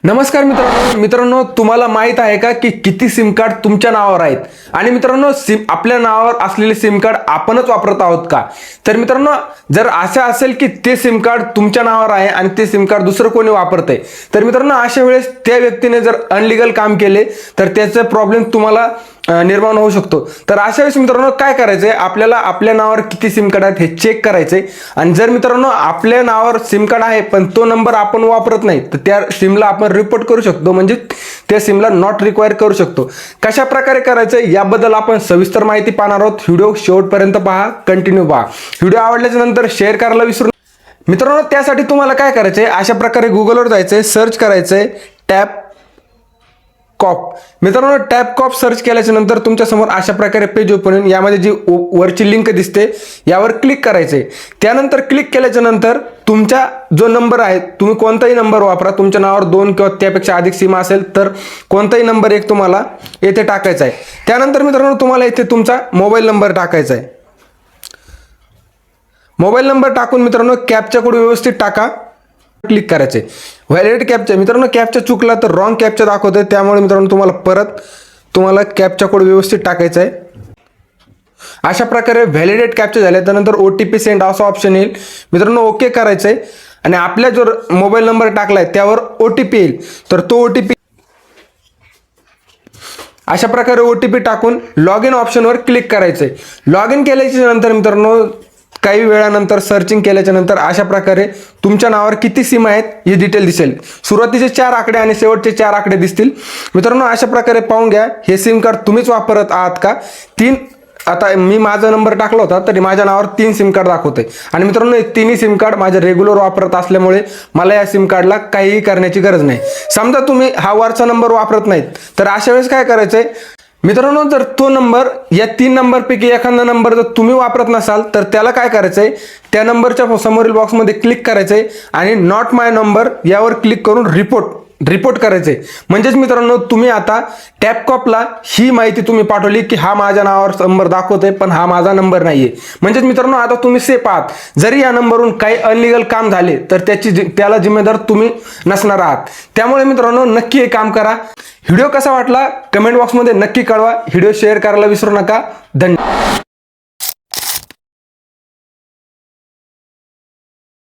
नमस्कार मित्रांनो तुम्हाला माहित आहे का की किती सिम कार्ड तुमच्या नावावर आहेत आणि मित्रांनो आपल्या नावावर असलेले सिम कार्ड आपणच वापरत आहोत का? तर मित्रांनो जर असं असेल की ते सिम कार्ड तुमच्या नावावर आहे आणि ते सिम कार्ड दुसरं कोणी वापरतंय तर मित्रांनो अशा वेळेस त्या व्यक्तीने जर अनलीगल काम केले तर त्याचा प्रॉब्लेम तुम्हाला निर्माण होऊ शकतो। तर अशा वेळेस मित्रांनो काय करायचंय, आपल्याला आपल्या नावावर किती सिम कार्ड आहेत हे चेक करायचंय आणि जर मित्रांनो आपल्या नावावर सिम कार्ड आहे पण तो नंबर आपण वापरत नाही तर त्या सिमला आपण रिपोर्ट करू शकतो, म्हणजे त्या सिमला नॉट रिक्वायर करू शकतो। कशा प्रकारे करायचं याबद्दल आपण सविस्तर माहिती पाहणार आहोत। व्हिडिओ शेवटपर्यंत पहा, कंटिन्यू पहा। व्हिडिओ आवडल्याच्या नंतर शेअर करायला विसरू नका। मित्रांनो त्यासाठी तुम्हाला काय करायचंय, अशा प्रकारे गुगलवर जायचंय, सर्च करायचंय टॅप कॉप। मित्रांनो टॅप कॉप सर्च केल्याच्या नंतर तुमच्या समोर अशा प्रकारे पेज ओपन होईल। यामध्ये जी वरची लिंक दिसते यावर क्लिक करायचंय। त्यानंतर क्लिक केल्याच्या नंतर तुमचा जो नंबर आहे, तुम्ही कोणताही नंबर वापरा, तुमच्या नावावर 2 किंवा त्यापेक्षा अधिक सिम असेल तर कोणताही नंबर एक तुम्हाला येथे टाकायचा आहे। त्यानंतर मित्रांनो तुम्हाला इथे तुमचा मोबाईल नंबर टाकायचा आहे। मोबाईल नंबर टाकून मित्रांनो कॅप्चा कोड व्यवस्थित टाका, क्लिक करायचे। व्हॅलिडेट कॅप्चा, मित्रांनो कॅप्चा चुकला तर रॉंग कॅप्चा दाखवतोय, त्यामुळे मित्रांनो तुम्हाला कॅप्चा कोड व्यवस्थित टाकायचा आहे। अशा प्रकारे व्हॅलिडेट कॅप्चा झाले त्यानंतर OTP सेंड असा ऑप्शन येईल। मित्रांनो ओके करायचंय आणि आपल्या जो मोबाईल नंबर टाकलाय त्यावर OTP येईल, तर तो OTP अशा प्रकारे OTP टाकून लॉग इन ऑप्शनवर क्लिक करायचंय। लॉग इन केल्याच्या नंतर मित्रांनो काही वेळानंतर सर्चिंग केल्याच्या नंतर अशा प्रकारे तुमच्या नावावर किती सिम आहेत हे डिटेल दिसेल। सुरुवातीचे 4 आकडे आणि शेवटचे 4 आकडे दिसतील। मित्रांनो अशा प्रकारे पाहून घ्या हे सिम कार्ड तुम्हीच वापरत आहात का। 3 आता मी माझा नंबर टाकला होता तरी माझ्या नावावर 3 सिम कार्ड दाखवते आणि मित्रांनो हे 3ही सिम कार्ड माझे रेग्युलर वापरत असल्यामुळे मला या सिम कार्डला काहीही करण्याची गरज नाही। समजा तुम्ही हा वरचा नंबर वापरत नाहीत तर अशा वेळेस काय करायचंय मित्रांनो, जर तो नंबर या 3 नंबरपैकी एखादा नंबर जर तुम्ही वापरत नसाल तर त्याला काय करायचंय, त्या नंबरच्या समोरील बॉक्समध्ये क्लिक करायचंय आणि नॉट माय नंबर यावर क्लिक करून रिपोर्ट करायचंय। म्हणजेच मित्रांनो तुम्ही आता टॅपकॉपला ही माहिती तुम्ही पाठवली की हा माझ्या नावावर नंबर दाखवतोय पण हा माझा नंबर नाहीये। म्हणजेच मित्रांनो आता तुम्ही सेफ आहात। जरी या नंबरवरून काही अनलिगल काम झाले तर त्याला जिम्मेदार तुम्ही नसणार आहात। त्यामुळे मित्रांनो नक्की हे काम करा। व्हिडिओ कसा वाटला कमेंट बॉक्समध्ये नक्की कळवा। व्हिडिओ शेअर करायला विसरू नका। धन्यवाद।